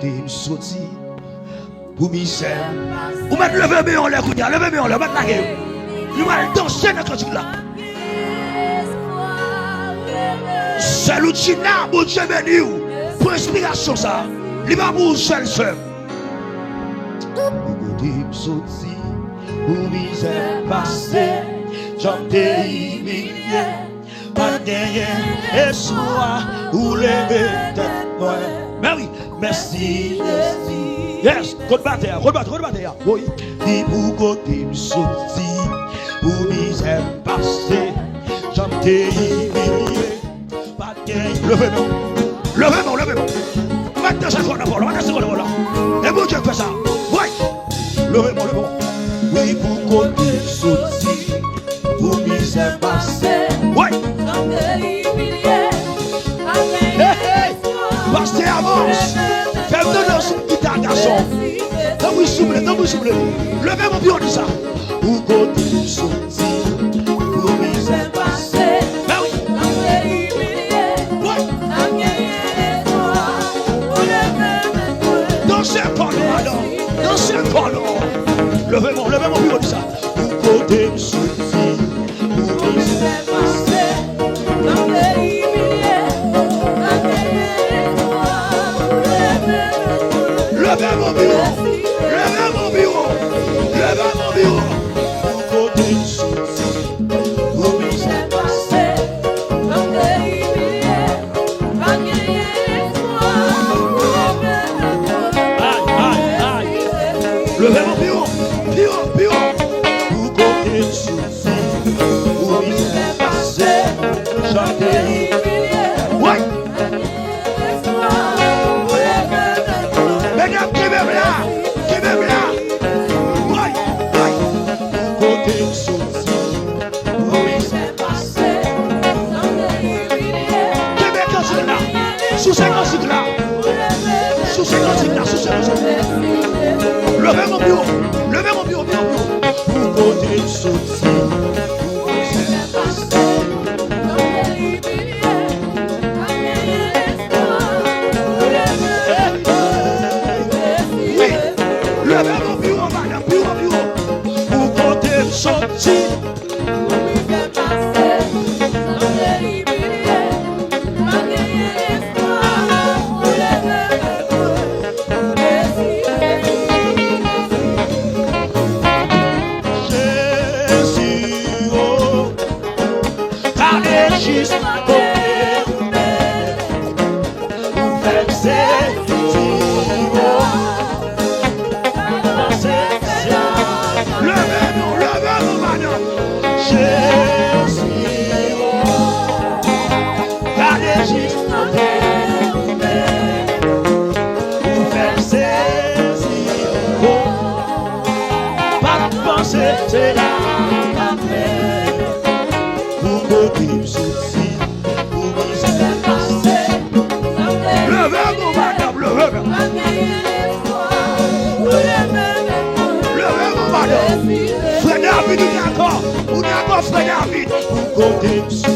T'es sorti pour misère. Vous mettez lever bien en l'air, lever bien en l'air, mettez la gueule. Vous allez danser dans le cantique là. C'est l'outil là, bon Dieu béni vous. Pour inspiration ça. Il va vous seul seul. T'es sorti pour misère passée. J'en t'ai humilié. Pas gagné et soir ou lever tête moi. Mais oui, merci. Yes, rebattez. Oui, dis pour côté sorti, pour misère passée, j'en t'ai humilié. Pas gagné. Levez-moi. Maintenant, c'est quoi là? Et vous, Dieu fait ça. Oui, levez-moi. Oui, pour côté sorti, pour misère passée. Oui. Pasteur avance. Fais-moi donner son guitare garçon. Dans vous soufflez. Levez mon pied, on dit ça. Pour côté sorti, pour misère passée. Ben oui. Dansez encore, madame. Dansez encore. Levez mon pied, on dit ça. Pour côté sorti, pour misère passée. Levez mon bureau. Pour côté sorti, pour misère passée. Aïe. Levez mon bureau. Pour côté sorti, pour misère passée. J'en t'ai humilié. Ouais. Mesdames, qui m'aiment là. Ouais. Côté sorti, pour misère passée. Québec, c'est là. Sous ces cantiques là. Levez mon bureau. Pour côté sorti, pour misère passée. Levez mon bureau, madame, pour côté sorti. Jésus, oh, car les justes c'est la café pour côté souci, pour misère passée. Levez mon madame, levez mon madame. Frère David, on est d'accord, frère David. Pour côté souci,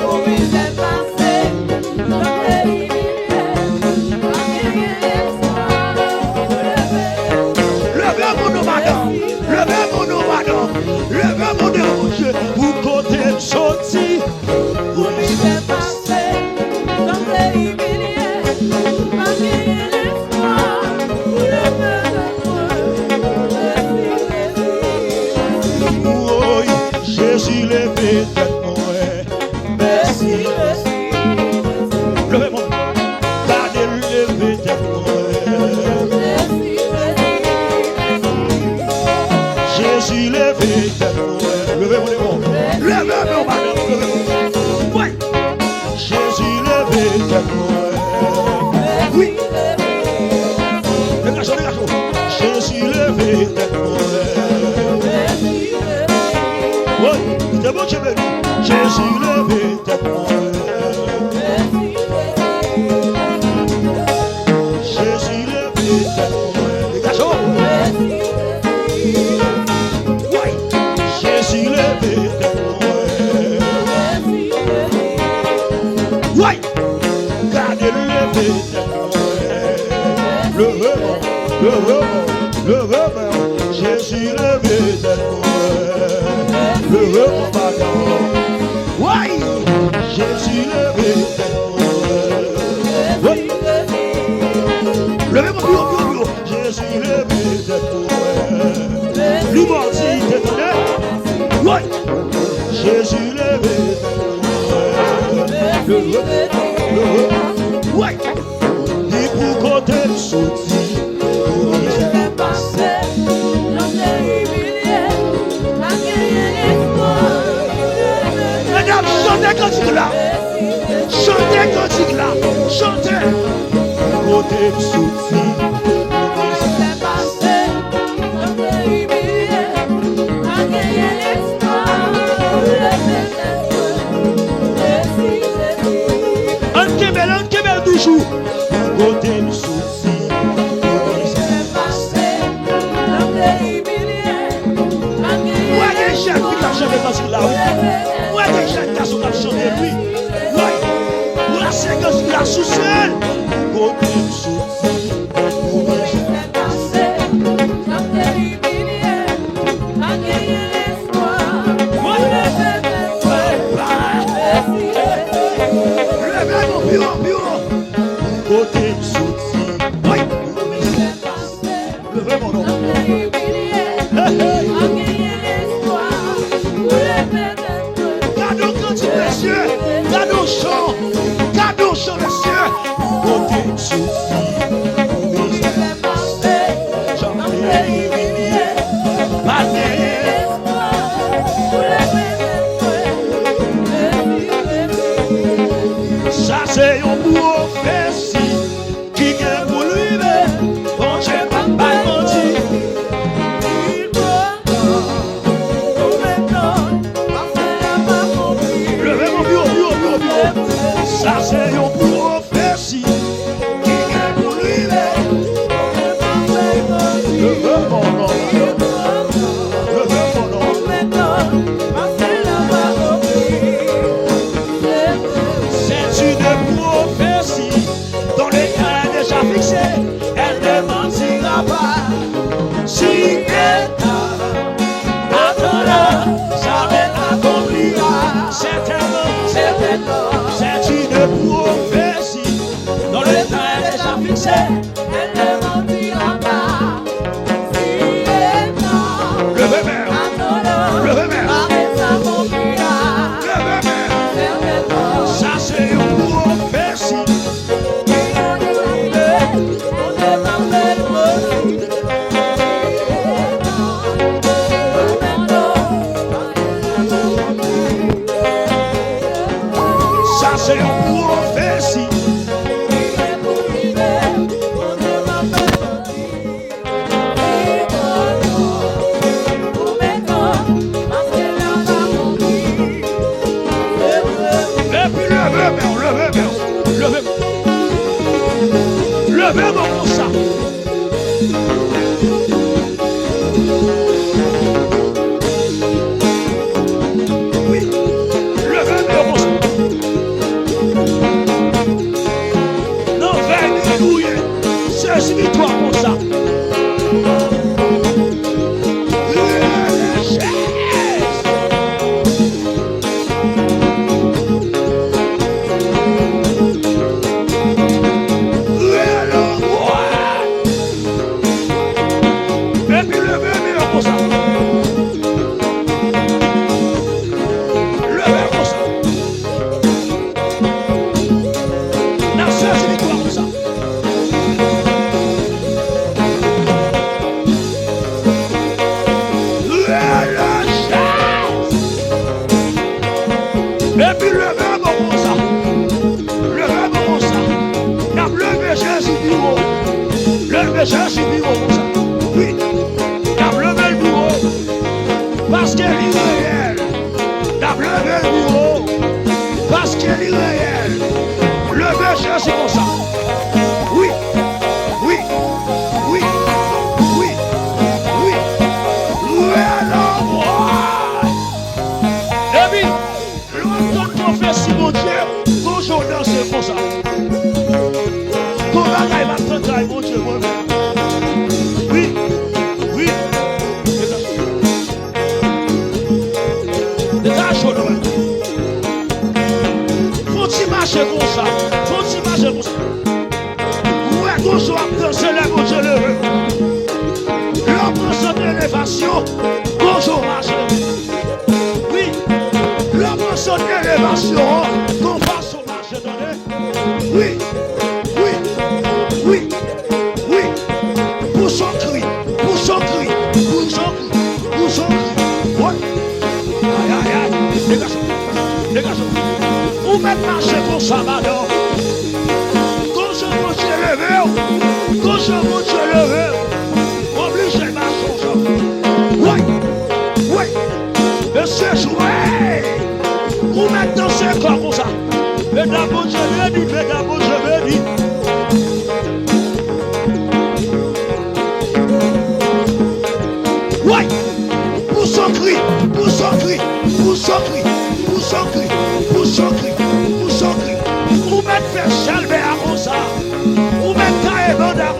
pour misère passée. Levez mon madame. Levez mon Dieu, pour côté sorti, pour misère passée, dans les humiliés, malgré l'espoir, pour le peuple. Jésus levé tête moi, merci. Levez mon, gardez levé tête moi. Jésus levé tête moi, levez mon madame, ouais. Jésus levé tête moi, oui. Les garçons, Jésus levé tête moi, ouais. C'est bon, Jésus levé tête moi, Jésus levé tête moi, les garçons. Jésus levé tête moi. Ouais. Gardez levé tête moi. Jésus levé tête pour moi. Levez-moi matin. Oui, Jésus levé tête pour moi. Levez-moi plus haut. Jésus levé tête pour moi. L'immortalité donnée. Oui, Jésus levé tête pour moi. Oui, dis pour côté de sortie. Chantez cantique là. Chantez cantique là. Chantez. Côté de souci. Un kebel toujours. Côté de souci. Ouais, les gens qui chantent cantique là. Ouais, les gens qui chantent lui. Ouais. La séquence de la sous-selle. Côté de souci. Côté de souci. Oui. Levez mon nom. Cadeau cantique, messieurs. Cadeau chant, messieurs. Côté de souci. Ça c'est un prophétie qui vient pour lui. Bon Dieu, papa m'a dit. Levez mon bureau. Ça c'est une prophétie qui vient pour lui. Levez mon nom. C'est une prophétie dont le temps est déjà fixé. Elle ne mentira pas. Si elle attendra, ça l'accomplira. Certainement. C'est une prophétie dont le temps est déjà fixé. Elle ne mentira pas. Si elle ça c'est une prophétie. Ça c'est une prophétie. Levez mon comme ça. Oui, levez mon comme ça. Non, venez douiller. C'est une victoire comme ça. Et puis levez mon comme ça. Levez mon comme ça. N'a levé Jésus bureau. Levez Jésus bureau comme ça. Oui. N'a levé le bureau. Parce qu'elle est réelle. N'a levé le bureau. Parce qu'elle est réelle. Levez Jésus comme ça. Oui. Oui. Oui. Oui. Oui. Et puis, prophétie, mon Dieu, bonjour dans ce comme ça. Comment elle va te mon Dieu, moi-même. Bonjour, c'est le bon Dieu levé. L'homme son élévation. Bonjour, ma chérie. Oui, l'homme son élévation. Qu'on fasse au marché donné. Oui, oui, oui, oui. Pour son cri, pour son cri, pour son cri, pour son cri. Ouais. Aïe, aïe, aïe. Les garçons, les garçons. Vous mettez marcher pour ça, madame. Quand je vous ai levé, quand je vous ai levé, obligez de marcher. Oui, oui. Et c'est joué. Vous mettez dans ce corps comme ça. Mesdames, je l'ai dit, mesdames, je l'ai dit. Oui, pour son cri, pour son cri, pour son cri, pour son cri, pour son cri, pour son cri. Vous mettez faire chalver à Rosa. Vous mettez à Ebonda.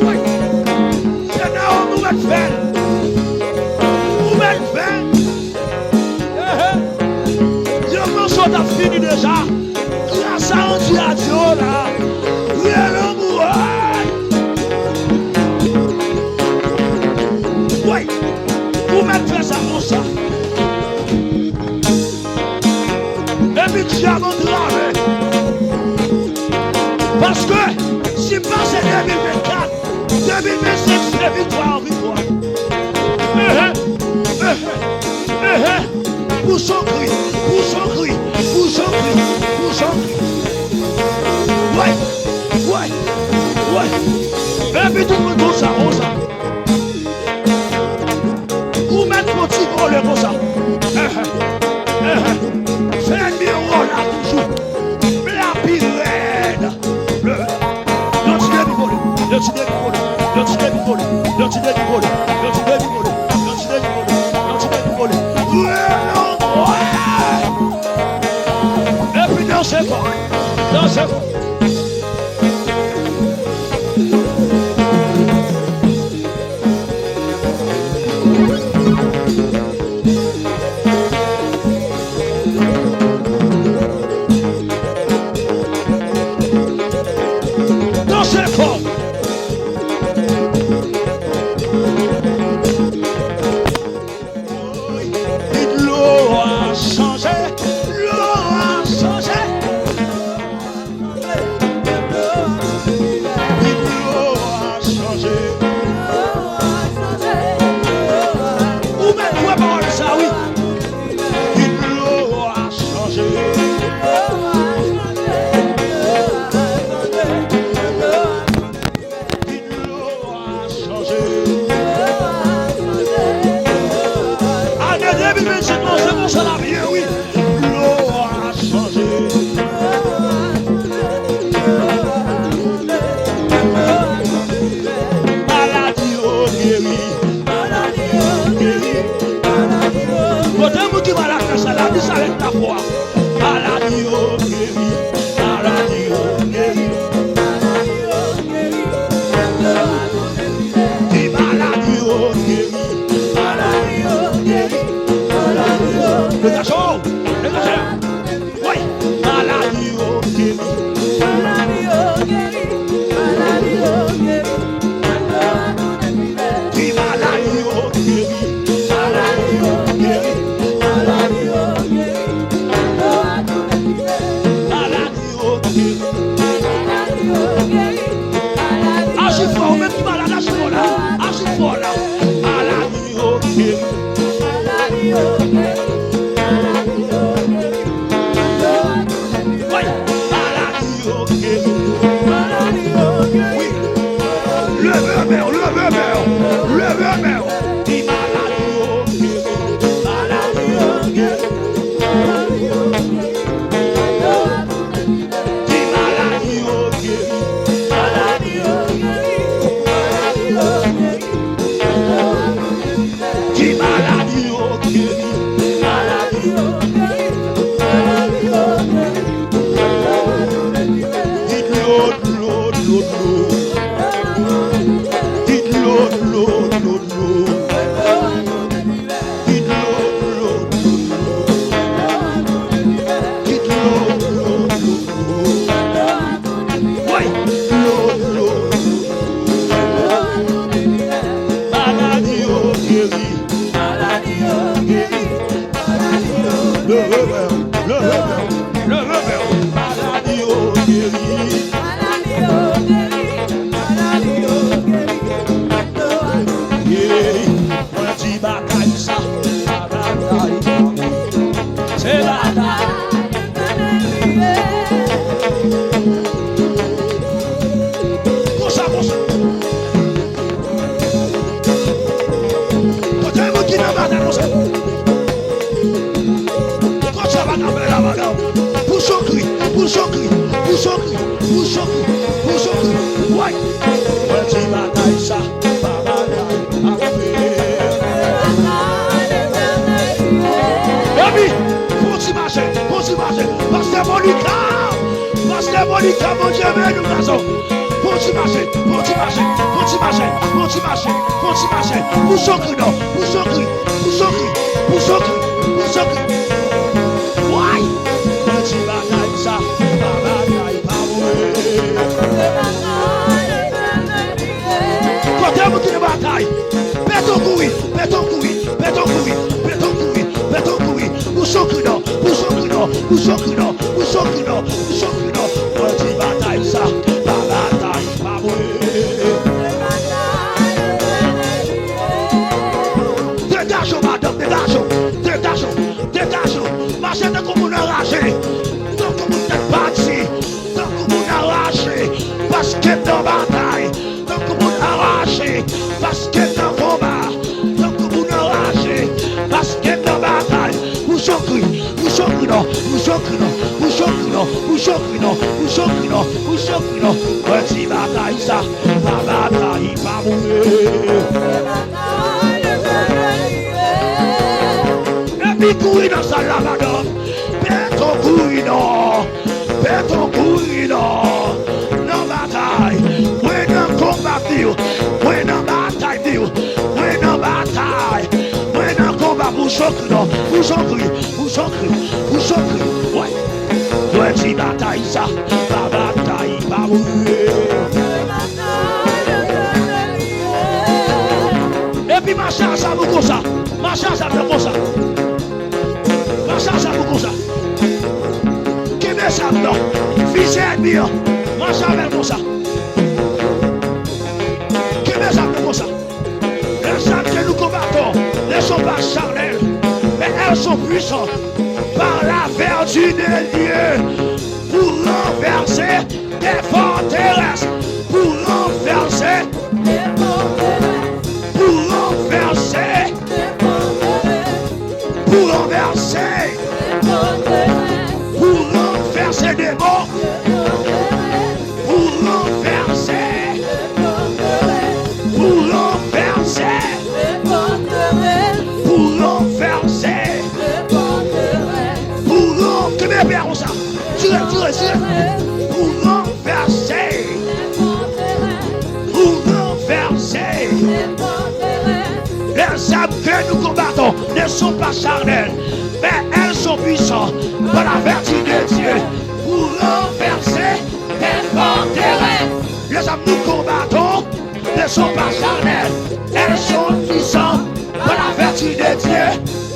Oui, c'est là où vous mettez faire. Vous mettez faire. Je me suis fini déjà. Grâce à un Dieu là. Oui, l'amour. Oui, vous mettez faire ça pour ça. Et puis tu as mon travail. Parce que si passe 2024, 2026, c'est victoire en victoire. Pour son cri, pour son cri, pour son cri, pour son cri. Ouais, ouais, ouais. Et puis tout le monde ça, Rosa. Vous mettez petit volet comme ça. Fais un miroir là toujours. La pirène. Le tirer du volet. Le tirer du volet. Le tirer du volet. Le tirer du volet. Le tirer du volet. Le tirer du volet. Le tirer du volet. Et puis dansez fort. Dansez fort. Bouchon-cri, bouchon-cri, bouchon-cri, bouchon-cri. Ouais. Petit bataille ça, Baby, petit marché, Pasteur Monica, mon Dieu, mais nous faisons. Petit marché, bouchon-cri, non, bouchon-cri. Ouais. Petit bataille ça, quand vous de bataille, béton couille, bouchon-cri, non. Petit bataille ça, bataille, pas mourir. Dégagez, madame, dégagez. Marchez dans comme on a arraché. Dans comme on a bâti. Dans comme on a arraché. Parce que dans bataille. Dans comme on a arraché. Parce que dans combat. Dans comme on a arraché. Parce que dans bataille. Bouchon-cri, non. Petit bataille ça. Bataille, pas mourir. Et courir dans sa lavadone, béton courir non, non bataille, oui non combat dio, oui non bataille, bouchon-cri, ouais, petit bataille ça, bataille, pas mourir. Et puis ma chance à vous comme ça, Qui met ça dedans? Fils et ennemi, marche avec comme ça. Qui met ça comme ça? Les âmes que nous combattons ne sont pas charnelles, mais elles sont puissantes par la vertu de Dieu pour renverser des forteresses, pour renverser des mots, pour renverser, les âmes que nous combattons ne sont pas charnelles, mais elles sont puissantes par la vertu de Dieu pour renverser les forteresses. Les âmes que nous combattons ne sont pas charnelles, elles sont puissantes par la vertu de Dieu pour renverser les forteresses. Les âmes que nous combattons ne sont pas charnelles, mais elles sont puissantes par la vertu de Dieu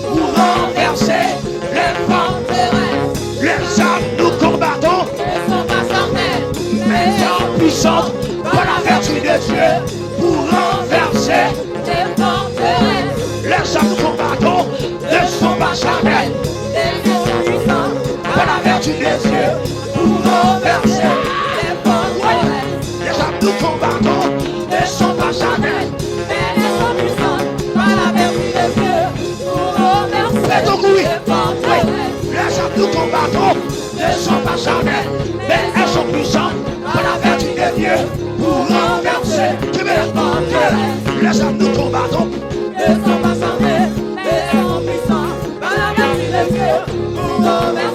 pour renverser les forteresses. Les âmes que nous combattons ne sont pas charnelles, elles sont puissantes par la vertu de Dieu pour renverser les forteresses. Les âmes que nous combattons ne sont pas charnelles, mais elles sont puissantes par la vertu de Dieu pour renverser les forteresses. Les âmes que nous combattons ne sont pas charnelles, mais elles sont puissantes par la vertu de Dieu pour renverser les forteresses. Les âmes que nous combattons ne sont pas charnelles, mais elles sont puissantes par la vertu de Dieu pour renverser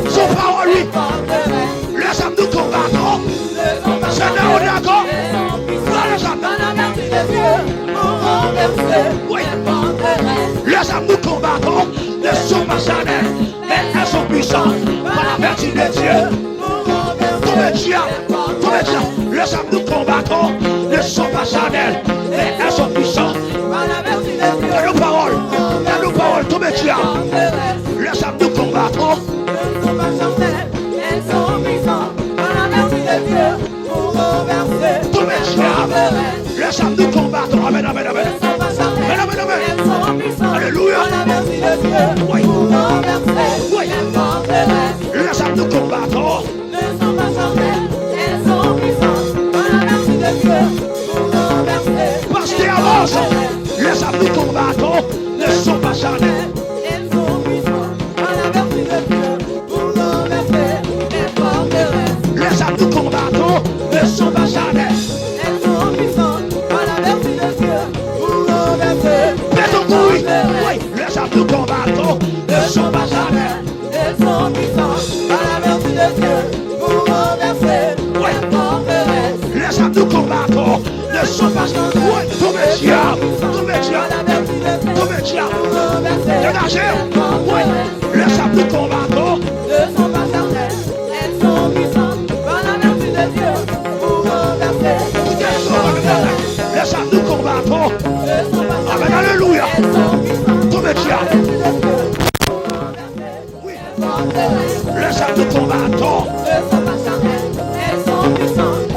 son parole, les forteresses. Les âmes que nous combattons ne sont pas charnelles, mais elles sont puissantes par la vertu de Dieu pour renverser les forteresses. Les âmes que nous combattons ne sont pas charnelles, mais elles sont puissantes par la vertu de Dieu pour renverser les forteresses. Les âmes que nous combattons ne sont pas charnelles, mais elles sont puissantes par la vertu de Dieu. Dans nos paroles, tout mes dieux. Les âmes que nous combattons ne sont pas charnelles, elles sont puissantes par la vertu de Dieu pour renverser tous mes dieux. Les âmes que nous combattons, amen, amen, amen. Elles sont pas charnelles, elles sont puissantes. Alléluia. Par la vertu de Dieu pour renverser les forteresses. Les âmes que nous combattons ne sont pas charnelles, elles sont puissantes par la vertu de Dieu pour renverser. Parce que avance, les âmes que nous combattons ne sont pas charnelles, elles sont puissantes par la vertu de Dieu pour renverser les forteresses. ne sont pas charnelles. Elles sont puissantes par la vertu de Dieu pour renverser. Fais ton bruit. Oui, les âmes nous combattons ne sont pas charnelles. Elles sont puissantes par la vertu de Dieu pour renverser. Les forteresses. Les âmes nous combattons ne sont pas charnelles. Oui, tous mes diables, tous mes diables, tous mes diables. Dégagez. Oui, les âmes nous combattons Ne sont pas charnelles. Elles sont puissantes par la vertu de Dieu pour renverser. Les forteresses. les âmes nous combattons. Ne sont pas Amen, charnelles. alléluia. Elles sont puissantes Tous mes par la diables. vertu de Dieu pour renverser. Oui, Les forteresses. les âmes nous combattons. Ne sont pas charnelles. Elles sont puissantes